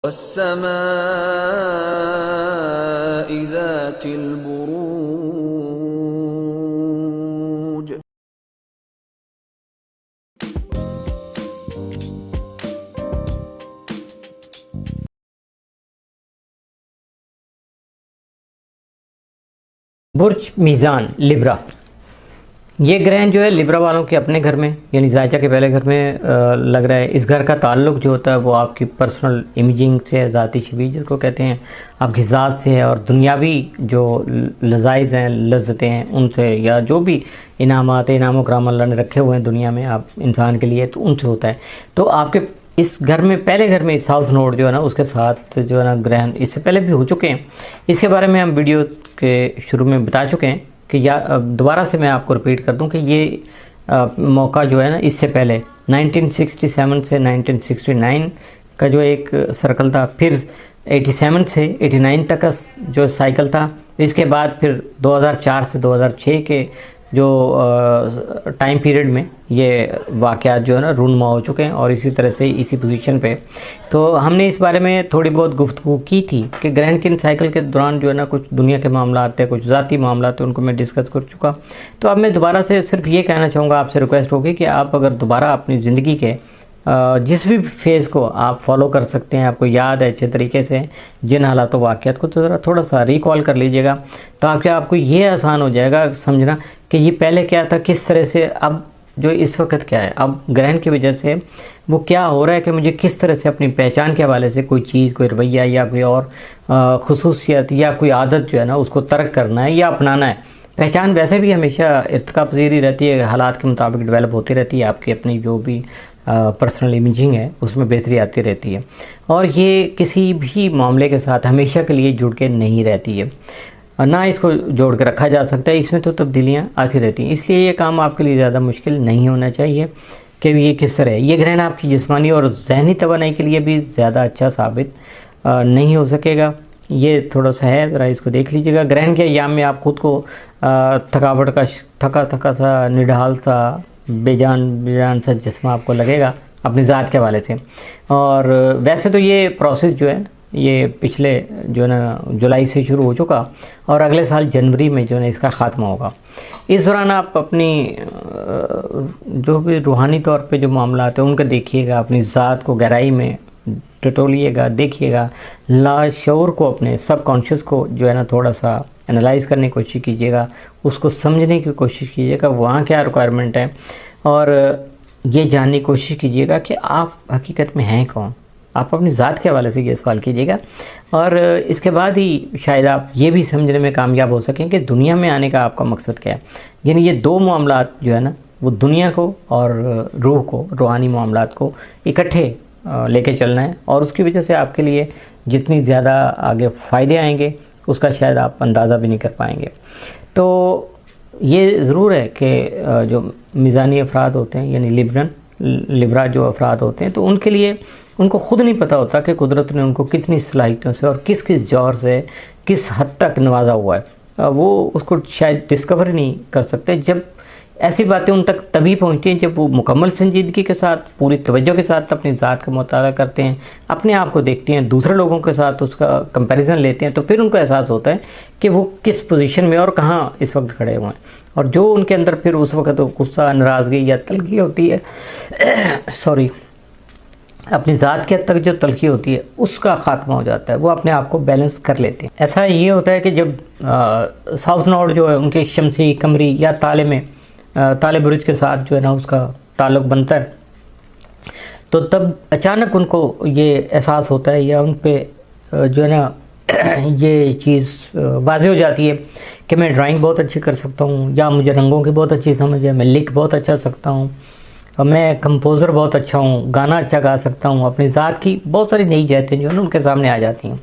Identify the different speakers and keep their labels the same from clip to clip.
Speaker 1: والسماء ذات البروج
Speaker 2: برج میزان لبرا، یہ گرہن جو ہے لبرا والوں کے اپنے گھر میں یعنی زائچہ کے پہلے گھر میں لگ رہا ہے۔ اس گھر کا تعلق جو ہوتا ہے وہ آپ کی پرسنل امیجنگ سے، ذاتی شبیہ جس کو کہتے ہیں، آپ کی ذات سے ہے، اور دنیاوی جو لذائذ ہیں، لذتیں ہیں، ان سے، یا جو بھی انعام و کرام اللہ نے رکھے ہوئے ہیں دنیا میں آپ انسان کے لیے، تو ان سے ہوتا ہے۔ تو آپ کے اس گھر میں، پہلے گھر میں ساؤتھ نوڈ جو ہے نا، اس کے ساتھ جو ہے نا گرہن اس سے پہلے بھی ہو چکے ہیں۔ اس کے بارے میں ہم ویڈیو کے شروع میں بتا چکے ہیں کہ دوبارہ سے میں آپ کو رپیٹ کر دوں کہ یہ موقع جو ہے نا، اس سے پہلے 1967 سے 1969 کا جو ایک سرکل تھا، پھر 87 سے 89 تک کا جو سائیکل تھا، اس کے بعد پھر 2004 سے 2006 کے جو ٹائم پیریڈ میں یہ واقعات جو ہے نا رونما ہو چکے ہیں، اور اسی طرح سے اسی پوزیشن پہ۔ تو ہم نے اس بارے میں تھوڑی بہت گفتگو کی تھی کہ گرہن کن سائیکل کے دوران جو ہے نا کچھ دنیا کے معاملات ہیں، کچھ ذاتی معاملات ہیں، ان کو میں ڈسکس کر چکا۔ تو اب میں دوبارہ سے صرف یہ کہنا چاہوں گا، آپ سے ریکویسٹ ہوگی کہ آپ اگر دوبارہ اپنی زندگی کے جس بھی فیز کو آپ فالو کر سکتے ہیں، آپ کو یاد ہے اچھے طریقے سے جن حالات و واقعات کو، تو ذرا تھوڑا سا ریکال کر لیجئے گا، تاکہ آپ کو یہ آسان ہو جائے گا سمجھنا کہ یہ پہلے کیا تھا، کس طرح سے اب جو اس وقت کیا ہے۔ اب گرہن کی وجہ سے وہ کیا ہو رہا ہے کہ مجھے کس طرح سے اپنی پہچان کے حوالے سے کوئی چیز، کوئی رویہ یا کوئی اور خصوصیت یا کوئی عادت جو ہے نا اس کو ترک کرنا ہے یا اپنانا ہے۔ پہچان ویسے بھی ہمیشہ ارتقا پذیر ہی رہتی ہے، حالات کے مطابق ڈیولپ ہوتی رہتی ہے، آپ کی اپنی جو بھی پرسنل امیجنگ ہے اس میں بہتری آتی رہتی ہے، اور یہ کسی بھی معاملے کے ساتھ ہمیشہ کے لیے جڑ کے نہیں رہتی ہے، نہ اس کو جوڑ کے رکھا جا سکتا ہے، اس میں تو تبدیلیاں آتی رہتی ہیں۔ اس لیے یہ کام آپ کے لیے زیادہ مشکل نہیں ہونا چاہیے کہ یہ کس طرح ہے۔ یہ گرہن آپ کی جسمانی اور ذہنی توانائی کے لیے بھی زیادہ اچھا ثابت نہیں ہو سکے گا، یہ تھوڑا سا ہے، ذرا اس کو دیکھ لیجیے گا۔ گرہن کے ایام میں آپ خود کو تھکاوٹ کا تھکا سا، نڈھال سا، بے جان سا جسم آپ کو لگے گا اپنی ذات کے حوالے سے۔ اور ویسے تو یہ پروسیس جو ہے یہ پچھلے جو ہے نا جولائی سے شروع ہو چکا، اور اگلے سال جنوری میں جو ہے نا اس کا خاتمہ ہوگا۔ اس دوران آپ اپنی جو بھی روحانی طور پہ جو معاملات ہیں ان کو دیکھیے گا، اپنی ذات کو گہرائی میں ٹٹولیے گا، دیکھیے گا، لاشعور کو، اپنے سب کانشیس کو جو ہے نا تھوڑا سا انالائز کرنے کی کوشش کیجیے گا، اس کو سمجھنے کی کوشش کیجیے گا وہاں کیا ریکوائرمنٹ ہے، اور یہ جاننے کی کوشش کیجیے گا کہ آپ حقیقت میں ہیں کون۔ آپ اپنی ذات کے حوالے سے یہ سوال کیجیے گا، اور اس کے بعد ہی شاید آپ یہ بھی سمجھنے میں کامیاب ہو سکیں کہ دنیا میں آنے کا آپ کا مقصد کیا ہے۔ یعنی یہ دو معاملات جو ہے نا وہ دنیا کو اور روح کو، روحانی معاملات کو اکٹھے لے کے چلنا ہے، اور اس کی وجہ سے آپ کے لیے جتنی زیادہ آگے فائدے آئیں گے اس کا شاید آپ اندازہ بھی نہیں کر پائیں گے۔ تو یہ ضرور ہے کہ جو میزانی افراد ہوتے ہیں یعنی لبرا جو افراد ہوتے ہیں، تو ان کے لیے ان کو خود نہیں پتہ ہوتا کہ قدرت نے ان کو کتنی صلاحیتوں سے اور کس جوہر سے کس حد تک نوازا ہوا ہے، وہ اس کو شاید ڈسکور نہیں کر سکتے۔ جب ایسی باتیں ان تک تبھی پہنچتی ہیں جب وہ مکمل سنجیدگی کے ساتھ، پوری توجہ کے ساتھ اپنی ذات کا مطالعہ کرتے ہیں، اپنے آپ کو دیکھتے ہیں، دوسرے لوگوں کے ساتھ اس کا کمپیریزن لیتے ہیں، تو پھر ان کو احساس ہوتا ہے کہ وہ کس پوزیشن میں اور کہاں اس وقت کھڑے ہوئے ہیں، اور جو ان کے اندر پھر اس وقت غصہ، ناراضگی یا تلخی ہوتی ہے اپنی ذات کے حد تک جو تلخی ہوتی ہے اس کا خاتمہ ہو جاتا ہے، وہ اپنے آپ کو بیلنس کر لیتے ہیں۔ ایسا یہ ہوتا ہے کہ جب ساؤتھ نوڈ جو ہے ان کے شمسی، قمری یا تالے برج کے ساتھ جو ہے نا اس کا تعلق بنتا ہے، تو تب اچانک ان کو یہ احساس ہوتا ہے، یا ان پہ جو ہے نا یہ چیز واضح ہو جاتی ہے کہ میں ڈرائنگ بہت اچھی کر سکتا ہوں، یا مجھے رنگوں کی بہت اچھی سمجھ ہے، میں لکھ بہت اچھا سکتا ہوں، اور میں کمپوزر بہت اچھا ہوں، گانا اچھا گا سکتا ہوں۔ اپنی ذات کی بہت ساری نئی جہتیں جو ہیں ان کے سامنے آ جاتی ہیں،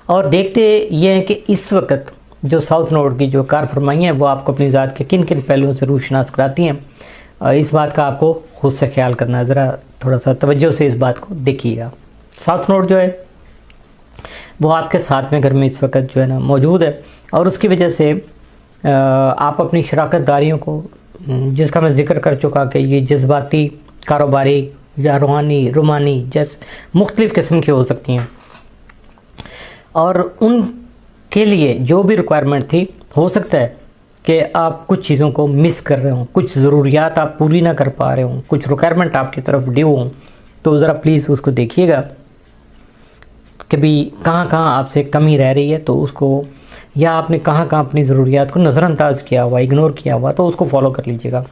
Speaker 2: اور دیکھتے یہ ہے کہ اس وقت جو ساؤتھ نوڈ کی جو کار فرمائی ہیں وہ آپ کو اپنی ذات کے کن کن پہلوؤں سے روشناس کراتی ہیں، اس بات کا آپ کو خود سے خیال کرنا ہے۔ ذرا تھوڑا سا توجہ سے اس بات کو دیکھیے گا۔ ساؤتھ نوڈ جو ہے وہ آپ کے 7ویں گھر میں اس وقت جو ہے نا موجود ہے، اور اس کی وجہ سے آپ اپنی شراکت داریوں کو، جس کا میں ذکر کر چکا کہ یہ جذباتی، کاروباری یا رومانی جیسے مختلف قسم کی ہو سکتی ہیں، اور ان کے لیے جو بھی ریکوائرمنٹ تھی، ہو سکتا ہے کہ آپ کچھ چیزوں کو مس کر رہے ہوں، کچھ ضروریات آپ پوری نہ کر پا رہے ہوں، کچھ ریکوائرمنٹ آپ کی طرف ڈیو ہوں، تو ذرا پلیز اس کو دیکھیے گا کہ بھی کہاں کہاں آپ سے کمی رہ رہی ہے، تو اس کو، یا آپ نے کہاں کہاں اپنی ضروریات کو نظر انداز کیا ہوا، اگنور کیا ہوا، تو اس کو فالو کر لیجیے گا۔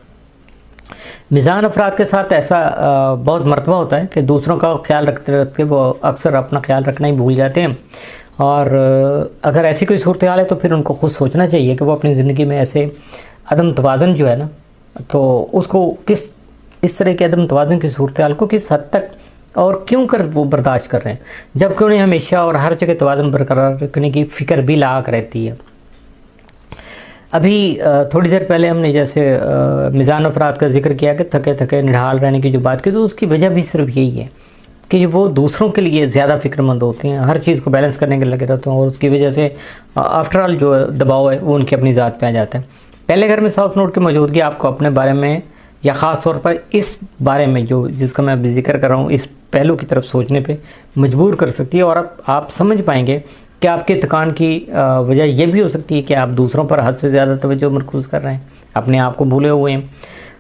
Speaker 2: میزان افراد کے ساتھ ایسا بہت مرتبہ ہوتا ہے کہ دوسروں کا خیال رکھتے رکھتے وہ اکثر اپنا خیال رکھنا ہی بھول جاتے ہیں، اور اگر ایسی کوئی صورتحال ہے تو پھر ان کو خود سوچنا چاہیے کہ وہ اپنی زندگی میں ایسے عدم توازن جو ہے نا، تو اس کو اس طرح کے عدم توازن کی صورتحال کو کس حد تک اور کیوں کر وہ برداشت کر رہے ہیں، جبکہ انہیں ہمیشہ اور ہر جگہ توازن برقرار رکھنے کی فکر بھی لاحق رہتی ہے۔ ابھی تھوڑی دیر پہلے ہم نے جیسے میزان افراد کا ذکر کیا کہ تھکے تھکے نڈھال رہنے کی جو بات کی، تو اس کی وجہ بھی صرف یہی ہے کہ وہ دوسروں کے لیے زیادہ فکر مند ہوتے ہیں، ہر چیز کو بیلنس کرنے کے لگے رہتے ہیں، اور اس کی وجہ سے آفٹر آل جو دباؤ ہے وہ ان کی اپنی ذات پہ آ جاتا ہے۔ پہلے گھر میں ساؤتھ نوڈ کی موجودگی آپ کو اپنے بارے میں، یا خاص طور پر اس بارے میں جس کا میں ابھی ذکر کر رہا ہوں، اس پہلو کی طرف سوچنے پہ مجبور کر سکتی ہے، اور اب آپ سمجھ پائیں گے کہ آپ کے تکان کی وجہ یہ بھی ہو سکتی ہے کہ آپ دوسروں پر حد سے زیادہ توجہ مرکوز کر رہے ہیں، اپنے آپ کو بھولے ہوئے ہیں۔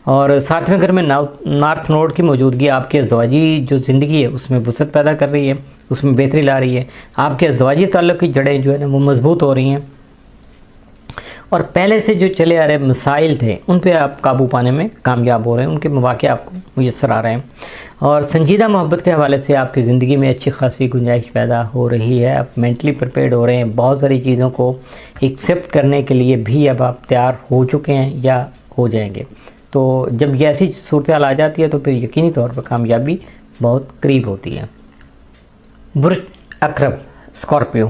Speaker 2: اور ساتویں گھر میں نارتھ نوڈ کی موجودگی آپ کے ازدواجی جو زندگی ہے اس میں وسعت پیدا کر رہی ہے، اس میں بہتری لا رہی ہے، آپ کے ازدواجی تعلق کی جڑیں جو ہے نا وہ مضبوط ہو رہی ہیں، اور پہلے سے جو چلے آ رہے مسائل تھے ان پہ آپ قابو پانے میں کامیاب ہو رہے ہیں، ان کے مواقع آپ کو میسر آ رہے ہیں، اور سنجیدہ محبت کے حوالے سے آپ کی زندگی میں اچھی خاصی گنجائش پیدا ہو رہی ہے، آپ مینٹلی پریپیئرڈ ہو رہے ہیں، بہت ساری چیزوں کو ایکسیپٹ کرنے کے لیے بھی اب آپ تیار ہو چکے ہیں یا ہو جائیں گے۔ تو جب یہ ایسی صورتحال آ جاتی ہے تو پھر یقینی طور پر کامیابی بہت قریب ہوتی ہے۔ برج عقرب، اسکارپیو۔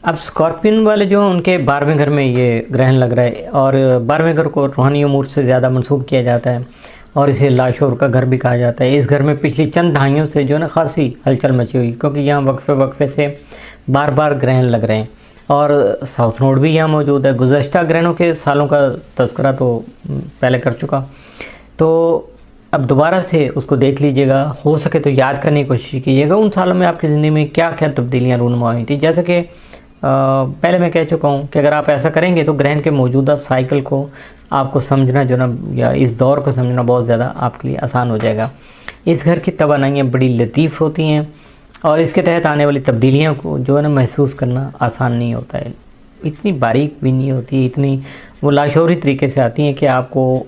Speaker 2: اب اسکارپین والے جو ان کے 12ویں گھر میں یہ گرہن لگ رہا ہے، اور 12ویں گھر کو روحانی امور سے زیادہ منسوب کیا جاتا ہے، اور اسے لاشعور کا گھر بھی کہا جاتا ہے۔ اس گھر میں پچھلی چند دہائیوں سے جو ہے نا خاصی ہلچل مچی ہوئی، کیونکہ یہاں وقفے سے بار بار گرہن لگ رہے ہیں، اور ساؤتھ نوڈ بھی یہاں موجود ہے۔ گزشتہ گرہنوں کے سالوں کا تذکرہ تو پہلے کر چکا، تو اب دوبارہ سے اس کو دیکھ لیجئے گا، ہو سکے تو یاد کرنے کی کوشش کیجیے گا ان سالوں میں آپ کی زندگی میں کیا کیا تبدیلیاں رونما ہوئی تھیں۔ جیسے کہ پہلے میں کہہ چکا ہوں کہ اگر آپ ایسا کریں گے تو گرہن کے موجودہ سائیکل کو آپ کو سمجھنا جو نا، یا اس دور کو سمجھنا بہت زیادہ آپ کے لیے آسان ہو جائے گا۔ اس گھر کی توانائیاں بڑی لطیف ہوتی ہیں، اور اس کے تحت آنے والی تبدیلیوں کو جو ہے نا محسوس کرنا آسان نہیں ہوتا ہے، اتنی باریک بھی نہیں ہوتی، اتنی وہ لاشعوری طریقے سے آتی ہیں کہ آپ کو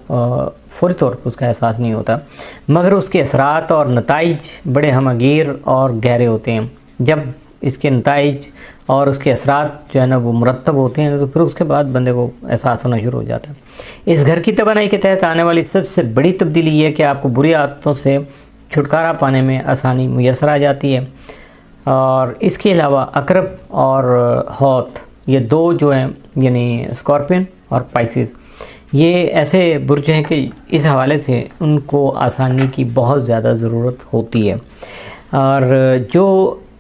Speaker 2: فوری طور پر اس کا احساس نہیں ہوتا، مگر اس کے اثرات اور نتائج بڑے ہمگیر اور گہرے ہوتے ہیں۔ جب اس کے نتائج اور اس کے اثرات جو ہے نا وہ مرتب ہوتے ہیں تو پھر اس کے بعد بندے کو احساس ہونا شروع ہو جاتا ہے۔ اس گھر کی توانائی کے تحت آنے والی سب سے بڑی تبدیلی یہ ہے کہ آپ کو بری عادتوں سے چھٹکارا پانے میں آسانی میسر آ جاتی ہے، اور اس کے علاوہ عقرب اور حوت، یہ دو جو ہیں یعنی اسکارپین اور پائسز، یہ ایسے برج ہیں کہ اس حوالے سے ان کو آسانی کی بہت زیادہ ضرورت ہوتی ہے۔ اور جو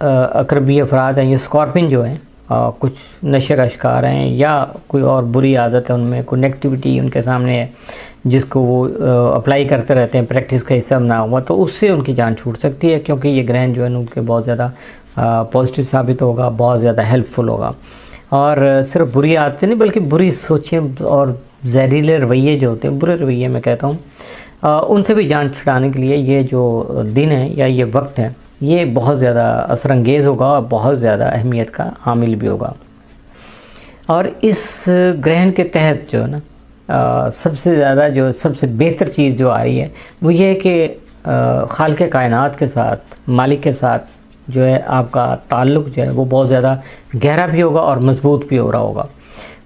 Speaker 2: عقربی افراد ہیں، یہ اسکارپین جو ہیں، کچھ نشے کا شکار ہیں یا کوئی اور بری عادت ہے ان میں، کوئی نیگیٹیوٹی ان کے سامنے ہے جس کو وہ اپلائی کرتے رہتے ہیں، پریکٹس کا حصہ بنا ہوا، تو اس سے ان کی جان چھوٹ سکتی ہے، کیونکہ یہ گرہن جو ہے ان کے بہت زیادہ پازیٹیو ثابت ہوگا، بہت زیادہ ہیلپ فل ہوگا۔ اور صرف بری عادتیں نہیں بلکہ بری سوچیں اور زہریلے رویے جو ہوتے ہیں، برے رویے میں کہتا ہوں، ان سے بھی جان چھڑانے کے لیے یہ جو دن ہے یا یہ وقت ہے یہ بہت زیادہ اثر انگیز ہوگا اور بہت زیادہ اہمیت کا حامل بھی ہوگا۔ اور اس گرہن کے تحت جو ہے نا سب سے زیادہ جو سب سے بہتر چیز جو آ رہی ہے وہ یہ ہے کہ خالق کائنات کے ساتھ، مالک کے ساتھ جو ہے آپ کا تعلق جو ہے وہ بہت زیادہ گہرا بھی ہوگا اور مضبوط بھی ہو رہا ہوگا۔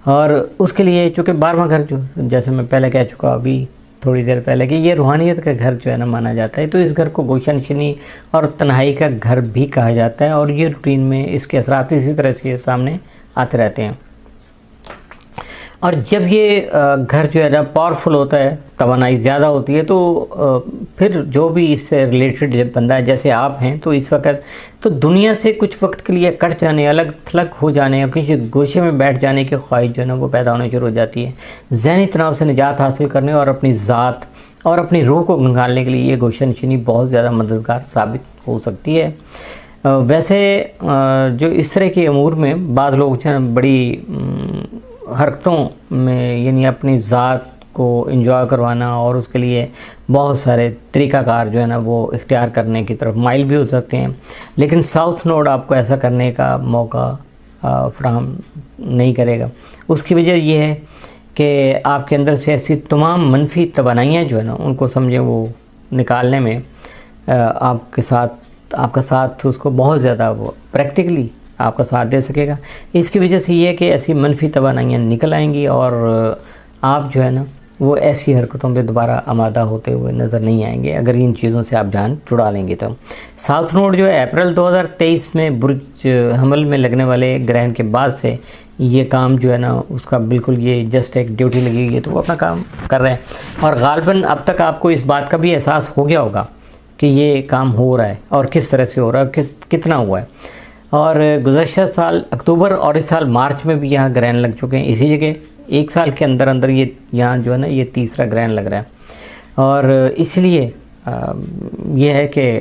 Speaker 2: اور اس کے لیے چونکہ 12واں گھر جو جیسے میں پہلے کہہ چکا ابھی تھوڑی دیر پہلے کہ یہ روحانیت کا گھر جو ہے نا مانا جاتا ہے، تو اس گھر کو گوشہ نشینی اور تنہائی کا گھر بھی کہا جاتا ہے، اور یہ روٹین میں اس کے اثرات اسی طرح سے سامنے آتے رہتے ہیں۔ اور جب یہ گھر جو ہے نا پاورفل ہوتا ہے، توانائی زیادہ ہوتی ہے، تو پھر جو بھی اس سے ریلیٹڈ بندہ ہے جیسے آپ ہیں، تو اس وقت تو دنیا سے کچھ وقت کے لیے کٹ جانے، الگ تھلگ ہو جانے اور کسی گوشے میں بیٹھ جانے کی خواہش جو ہے نا وہ پیدا ہونے شروع ہو جاتی ہے۔ ذہنی تناؤ سے نجات حاصل کرنے اور اپنی ذات اور اپنی روح کو نکالنے کے لیے یہ گوشہ نشینی بہت زیادہ مددگار ثابت ہو سکتی ہے۔ ویسے جو اس طرح کے امور میں بعض لوگ جو ہے بڑی حرکتوں میں یعنی اپنی ذات کو انجوائے کروانا اور اس کے لیے بہت سارے طریقہ کار جو ہے نا وہ اختیار کرنے کی طرف مائل بھی ہو سکتے ہیں، لیکن ساؤتھ نوڈ آپ کو ایسا کرنے کا موقع فراہم نہیں کرے گا۔ اس کی وجہ یہ ہے کہ آپ کے اندر سے ایسی تمام منفی توانائیاں جو ہے نا ان کو سمجھیں وہ نکالنے میں آپ کا ساتھ اس کو بہت زیادہ وہ پریکٹیکلی آپ کا ساتھ دے سکے گا۔ اس کی وجہ سے یہ ہے کہ ایسی منفی توانائیاں نکل آئیں گی اور آپ جو ہے نا وہ ایسی حرکتوں پہ دوبارہ آمادہ ہوتے ہوئے نظر نہیں آئیں گے اگر ان چیزوں سے آپ جان چھڑا لیں گے تو۔ ساؤتھ نوڈ جو ہے اپریل 2023 میں برج حمل میں لگنے والے گرہن کے بعد سے یہ کام جو ہے نا اس کا بالکل یہ جسٹ ایک ڈیوٹی لگی ہوئی ہے تو وہ اپنا کام کر رہے ہیں، اور غالباً اب تک آپ کو اس بات کا بھی احساس ہو گیا ہوگا کہ یہ کام ہو رہا ہے اور کس طرح سے ہو رہا ہے، کتنا ہوا ہے۔ اور گزشتہ سال اکتوبر اور اس سال مارچ میں بھی یہاں گرہن لگ چکے ہیں اسی جگہ، ایک سال کے اندر اندر یہ یہاں جو ہے نا یہ تیسرا گرہن لگ رہا ہے۔ اور اس لیے یہ ہے کہ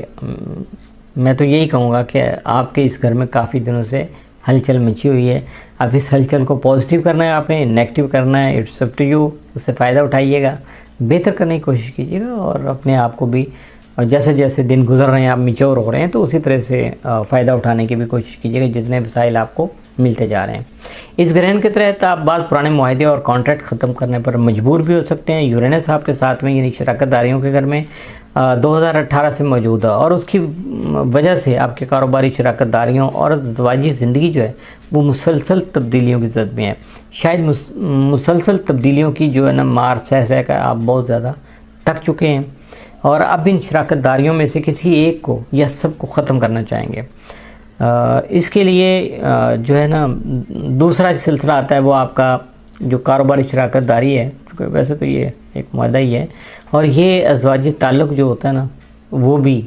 Speaker 2: میں تو یہی کہوں گا کہ آپ کے اس گھر میں کافی دنوں سے ہلچل مچی ہوئی ہے، اب اس ہلچل کو پازیٹیو کرنا ہے، آپ نے نیگیٹو کرنا ہے، اٹس اپ ٹو یو، اس سے فائدہ اٹھائیے گا، بہتر کرنے کی کوشش کیجیے گا اور اپنے آپ کو بھی جیسے جیسے دن گزر رہے ہیں آپ میچور ہو رہے ہیں تو اسی طرح سے فائدہ اٹھانے کی بھی کوشش کیجیے گا جتنے وسائل آپ کو ملتے جا رہے ہیں۔ اس گرہن کے تحت آپ بعض پرانے معاہدے اور کانٹریکٹ ختم کرنے پر مجبور بھی ہو سکتے ہیں۔ یورینس آپ کے ساتھ میں یعنی شراکت داریوں کے گھر میں 2018 سے موجود ہے اور اس کی وجہ سے آپ کے کاروباری شراکت داریوں اور ازدواجی زندگی جو ہے وہ مسلسل تبدیلیوں کی زد میں ہے۔ شاید مسلسل تبدیلیوں کی جو ہے نا مار سہ کر آپ بہت زیادہ تھک چکے ہیں اور اب ان شراکت داریوں میں سے کسی ایک کو یا سب کو ختم کرنا چاہیں گے۔ اس کے لیے جو ہے نا دوسرا سلسلہ آتا ہے وہ آپ کا جو کاروباری شراکت داری ہے، کیونکہ ویسے تو یہ ایک معاہدہ ہی ہے اور یہ ازدواجی تعلق جو ہوتا ہے نا وہ بھی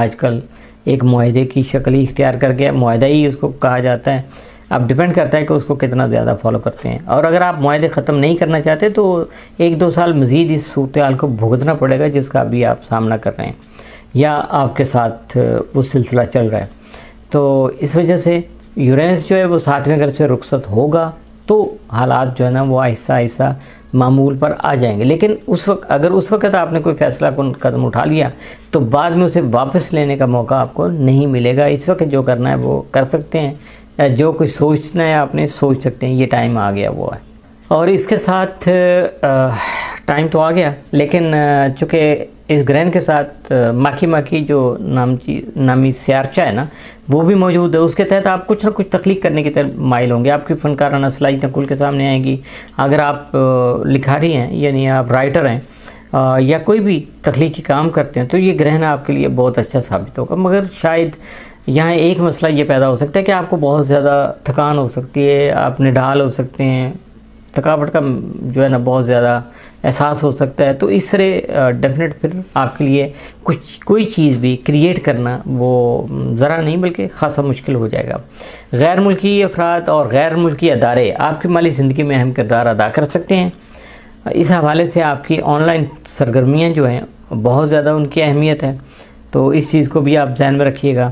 Speaker 2: آج کل ایک معاہدے کی شکل ہی اختیار کر گیا، معاہدہ ہی اس کو کہا جاتا ہے۔ اب ڈیپینڈ کرتا ہے کہ اس کو کتنا زیادہ فالو کرتے ہیں، اور اگر آپ معاہدے ختم نہیں کرنا چاہتے تو 1-2 سال مزید اس صورتحال کو بھگتنا پڑے گا جس کا ابھی آپ سامنا کر رہے ہیں یا آپ کے ساتھ وہ سلسلہ چل رہا ہے۔ تو اس وجہ سے یورینس جو ہے وہ 7ویں گھر سے رخصت ہوگا تو حالات جو ہے نا وہ آہستہ آہستہ معمول پر آ جائیں گے، لیکن اگر اس وقت آپ نے کوئی فیصلہ کن قدم اٹھا لیا تو بعد میں اسے واپس لینے کا موقع آپ کو نہیں ملے گا۔ اس وقت جو کرنا ہے وہ کر سکتے ہیں، جو کچھ سوچنا ہے آپ نے سوچ سکتے ہیں، یہ ٹائم آ گیا وہ ہے۔ اور اس کے ساتھ ٹائم تو آ گیا، لیکن چونکہ اس گرہن کے ساتھ ماکی جو نامی سیارچہ ہے نا وہ بھی موجود ہے، اس کے تحت آپ کچھ نہ کچھ تخلیق کرنے کی طرف مائل ہوں گے، آپ کی فنکارانہ صلاحیتیں کھل کے سامنے آئیں گی۔ اگر آپ لکھاری ہیں یعنی آپ رائٹر ہیں یا کوئی بھی تخلیقی کام کرتے ہیں تو یہ گرہن آپ کے لیے بہت اچھا ثابت ہوگا، مگر شاید یہاں ایک مسئلہ یہ پیدا ہو سکتا ہے کہ آپ کو بہت زیادہ تھکان ہو سکتی ہے، آپ نڈھال ہو سکتے ہیں، تھکاوٹ کا جو ہے نا بہت زیادہ احساس ہو سکتا ہے، تو اس طرح ڈیفینیٹ پھر آپ کے لیے کوئی چیز بھی کریٹ کرنا وہ ذرا نہیں بلکہ خاصا مشکل ہو جائے گا۔ غیر ملکی افراد اور غیر ملکی ادارے آپ کی مالی زندگی میں اہم کردار ادا کر سکتے ہیں۔ اس حوالے سے آپ کی آن لائن سرگرمیاں جو ہیں بہت زیادہ ان کی اہمیت ہے، تو اس چیز کو بھی آپ ذہن میں رکھیے گا،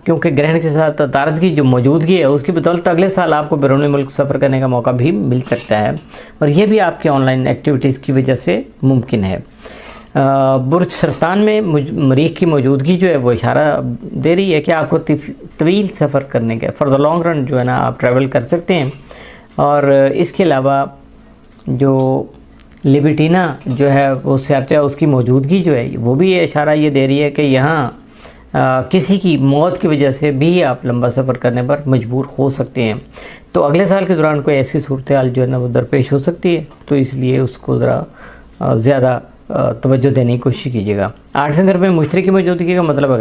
Speaker 2: کیونکہ گرہن کے ساتھ عطارد کی جو موجودگی ہے اس کی بدولت اگلے سال آپ کو بیرون ملک سفر کرنے کا موقع بھی مل سکتا ہے، اور یہ بھی آپ کی آن لائن ایکٹیویٹیز کی وجہ سے ممکن ہے۔ برج سرطان میں مریخ کی موجودگی جو ہے وہ اشارہ دے رہی ہے کہ آپ کو طویل سفر کرنے کے فار دا لانگ رن جو ہے نا آپ ٹریول کر سکتے ہیں، اور اس کے علاوہ جو لیبیٹینا جو ہے وہ سیارچہ اس کی موجودگی جو ہے وہ بھی اشارہ یہ دے رہی ہے کہ یہاں کسی کی موت کی وجہ سے بھی آپ لمبا سفر کرنے پر مجبور ہو سکتے ہیں، تو اگلے سال کے دوران کوئی ایسی صورتحال جو ہے نا وہ درپیش ہو سکتی ہے، تو اس لیے اس کو ذرا زیادہ توجہ دینے کی کوشش کیجیے گا۔ 8ویں گھر میں مشتری کی موجودگی کا مطلب ہے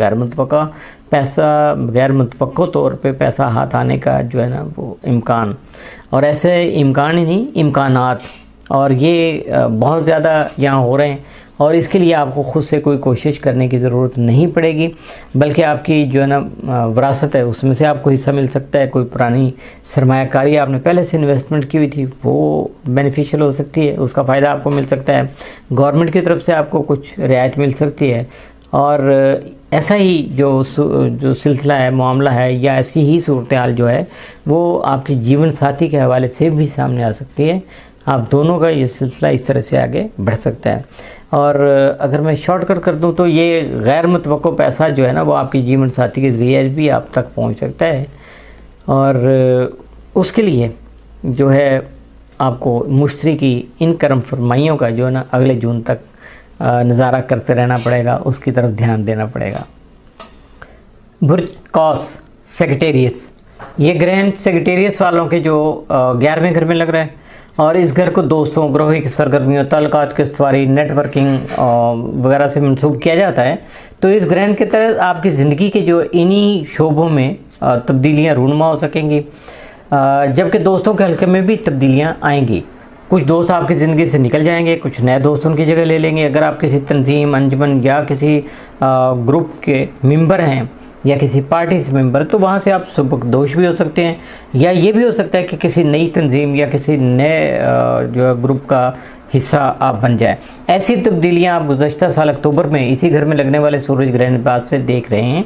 Speaker 2: غیر متوقع طور پہ پیسہ ہاتھ آنے کا جو ہے نا وہ امکان، اور ایسے امکان ہی نہیں امکانات، اور یہ بہت زیادہ یہاں ہو رہے ہیں، اور اس کے لیے آپ کو خود سے کوئی کوشش کرنے کی ضرورت نہیں پڑے گی، بلکہ آپ کی جو ہے نا وراثت ہے اس میں سے آپ کو حصہ مل سکتا ہے۔ کوئی پرانی سرمایہ کاری آپ نے پہلے سے انویسٹمنٹ کی ہوئی تھی وہ بینیفیشیل ہو سکتی ہے، اس کا فائدہ آپ کو مل سکتا ہے۔ گورنمنٹ کی طرف سے آپ کو کچھ رعایت مل سکتی ہے، اور ایسا ہی جو سلسلہ ہے، معاملہ ہے، یا ایسی ہی صورتحال جو ہے وہ آپ کے جیون ساتھی کے حوالے سے بھی سامنے آ سکتی ہے۔ آپ دونوں کا یہ سلسلہ اس طرح سے آگے بڑھ سکتا ہے۔ اور اگر میں شارٹ کٹ کر دوں تو یہ غیر متوقع پیسہ جو ہے نا وہ آپ کے جیون ساتھی کے ذریعے بھی آپ تک پہنچ سکتا ہے، اور اس کے لیے جو ہے آپ کو مشتری کی ان کرم فرمائیوں کا جو ہے نا اگلے جون تک نظارہ کرتے رہنا پڑے گا، اس کی طرف دھیان دینا پڑے گا۔ برج قوس سیکٹیریس، یہ گرینڈ سیکٹیریس والوں کے جو 11ویں گھر میں لگ رہا ہے، اور اس گھر کو دوستوں، گروہی کی سرگرمیوں، تعلقات کی استواری، نیٹ ورکنگ وغیرہ سے منسوب کیا جاتا ہے۔ تو اس گرینڈ کے تحت آپ کی زندگی کے جو انہی شعبوں میں تبدیلیاں رونما ہو سکیں گی، جبکہ دوستوں کے حلقے میں بھی تبدیلیاں آئیں گی۔ کچھ دوست آپ کی زندگی سے نکل جائیں گے، کچھ نئے دوست ان کی جگہ لے لیں گے۔ اگر آپ کسی تنظیم، انجمن یا کسی گروپ کے ممبر ہیں یا کسی پارٹی سے ممبر، تو وہاں سے آپ سبکدوش بھی ہو سکتے ہیں، یا یہ بھی ہو سکتا ہے کہ کسی نئی تنظیم یا کسی نئے جو ہے گروپ کا حصہ آپ بن جائیں۔ ایسی تبدیلیاں آپ گزشتہ سال اکتوبر میں اسی گھر میں لگنے والے سورج گرہن بعد سے دیکھ رہے ہیں۔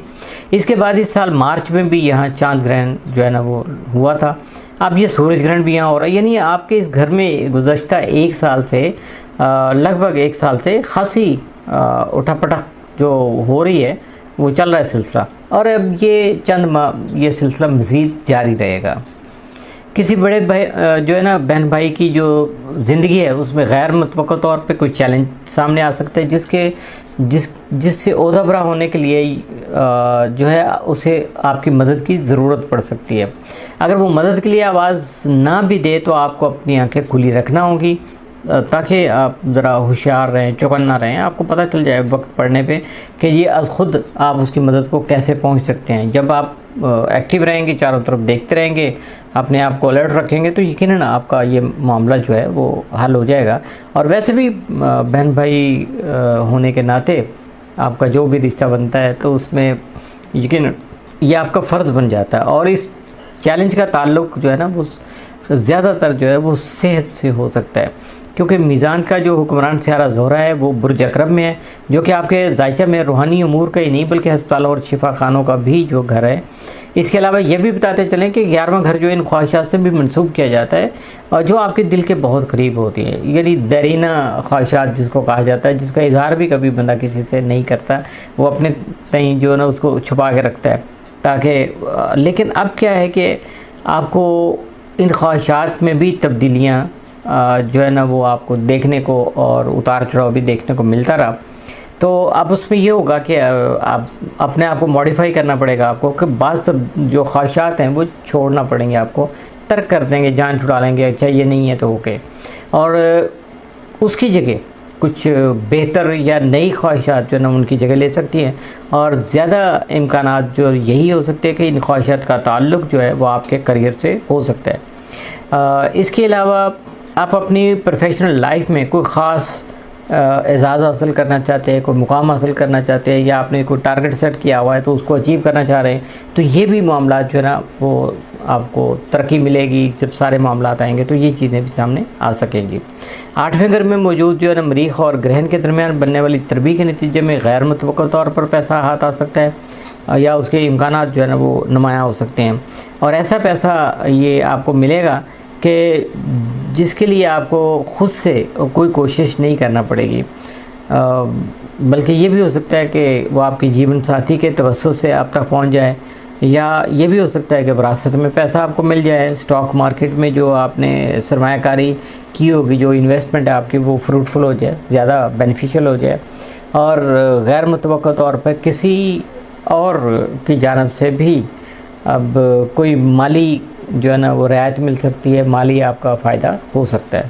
Speaker 2: اس کے بعد اس سال مارچ میں بھی یہاں چاند گرہن جو ہے نا وہ ہوا تھا، اب یہ سورج گرہن بھی یہاں ہو رہا ہے۔ یعنی آپ کے اس گھر میں گزشتہ ایک سال سے لگ بھگ ایک سال سے خاصی اٹھا پٹک جو ہو رہی ہے وہ چل رہا ہے سلسلہ، اور اب یہ چند ماہ یہ سلسلہ مزید جاری رہے گا۔ کسی بڑے بھائی جو ہے نا بہن بھائی کی جو زندگی ہے اس میں غیر متوقع طور پہ کوئی چیلنج سامنے آ سکتا ہے، جس سے عہدہ برا ہونے کے لیے جو ہے اسے آپ کی مدد کی ضرورت پڑ سکتی ہے۔ اگر وہ مدد کے لیے آواز نہ بھی دے تو آپ کو اپنی آنکھیں کھلی رکھنا ہوگی، تاکہ آپ ذرا ہوشیار رہیں، چوکنا رہیں، آپ کو پتہ چل جائے وقت پڑنے پہ کہ یہ از خود آپ اس کی مدد کو کیسے پہنچ سکتے ہیں۔ جب آپ ایکٹیو رہیں گے، چاروں طرف دیکھتے رہیں گے، اپنے آپ کو الرٹ رکھیں گے، تو یقیناً آپ کا یہ معاملہ جو ہے وہ حل ہو جائے گا۔ اور ویسے بھی بہن بھائی ہونے کے ناطے آپ کا جو بھی رشتہ بنتا ہے تو اس میں یقیناً یہ آپ کا فرض بن جاتا ہے، اور اس چیلنج کا تعلق جو ہے نا وہ زیادہ تر جو ہے وہ صحت سے ہو سکتا ہے، کیونکہ میزان کا جو حکمران سیارہ زہرہ ہے وہ برج عقرب میں ہے، جو کہ آپ کے ذائچہ میں روحانی امور کا ہی نہیں بلکہ ہسپتالوں اور شفا خانوں کا بھی جو گھر ہے۔ اس کے علاوہ یہ بھی بتاتے چلیں کہ 11واں گھر جو ان خواہشات سے بھی منسوب کیا جاتا ہے، اور جو آپ کے دل کے بہت قریب ہوتی ہیں، یعنی دیرینہ خواہشات جس کو کہا جاتا ہے، جس کا اظہار بھی کبھی بندہ کسی سے نہیں کرتا، وہ اپنے تئیں جو ہے نا اس کو چھپا کے رکھتا ہے تاکہ لیکن اب کیا ہے کہ آپ کو ان خواہشات میں بھی تبدیلیاں جو ہے نا وہ آپ کو دیکھنے کو اور اتار چڑھاؤ بھی دیکھنے کو ملتا رہا، تو اب اس میں یہ ہوگا کہ آپ اپنے آپ کو ماڈیفائی کرنا پڑے گا آپ کو، کہ بعض جو خواہشات ہیں وہ چھوڑنا پڑیں گے، آپ کو ترک کر دیں گے، جان چھڑا لیں گے، اچھا یہ نہیں ہے تو اوکے، اور اس کی جگہ کچھ بہتر یا نئی خواہشات جو ہے نا ان کی جگہ لے سکتی ہیں، اور زیادہ امکانات جو یہی ہو سکتے ہیں کہ ان خواہشات کا تعلق جو ہے وہ آپ کے کریئر سے ہو سکتا ہے۔ اس کے علاوہ آپ اپنی پروفیشنل لائف میں کوئی خاص اعزاز حاصل کرنا چاہتے ہیں، کوئی مقام حاصل کرنا چاہتے ہیں، یا آپ نے کوئی ٹارگٹ سیٹ کیا ہوا ہے تو اس کو اچیو کرنا چاہ رہے ہیں، تو یہ بھی معاملات جو ہے نا وہ آپ کو ترقی ملے گی۔ جب سارے معاملات آئیں گے تو یہ چیزیں بھی سامنے آ سکیں گی۔ 8ویں گھر میں موجود جو ہے نا مریخ اور گرہن کے درمیان بننے والی تربیت کے نتیجے میں غیر متوقع طور پر پیسہ ہاتھ آ سکتا ہے، یا اس کے امکانات جو ہے نا وہ نمایاں ہو سکتے ہیں، اور ایسا پیسہ یہ آپ کو ملے گا کہ جس کے لیے آپ کو خود سے کوئی کوشش نہیں کرنا پڑے گی، بلکہ یہ بھی ہو سکتا ہے کہ وہ آپ کی جیون ساتھی کے توسط سے آپ تک پہنچ جائے، یا یہ بھی ہو سکتا ہے کہ وراثت میں پیسہ آپ کو مل جائے، اسٹاک مارکیٹ میں جو آپ نے سرمایہ کاری کی ہوگی، جو انویسٹمنٹ ہے آپ کی وہ فروٹفل ہو جائے، زیادہ بینیفیشل ہو جائے، اور غیر متوقع طور پر کسی اور کی جانب سے بھی اب کوئی مالی جو ہے نا وہ رعایت مل سکتی ہے، مالی آپ کا فائدہ ہو سکتا ہے۔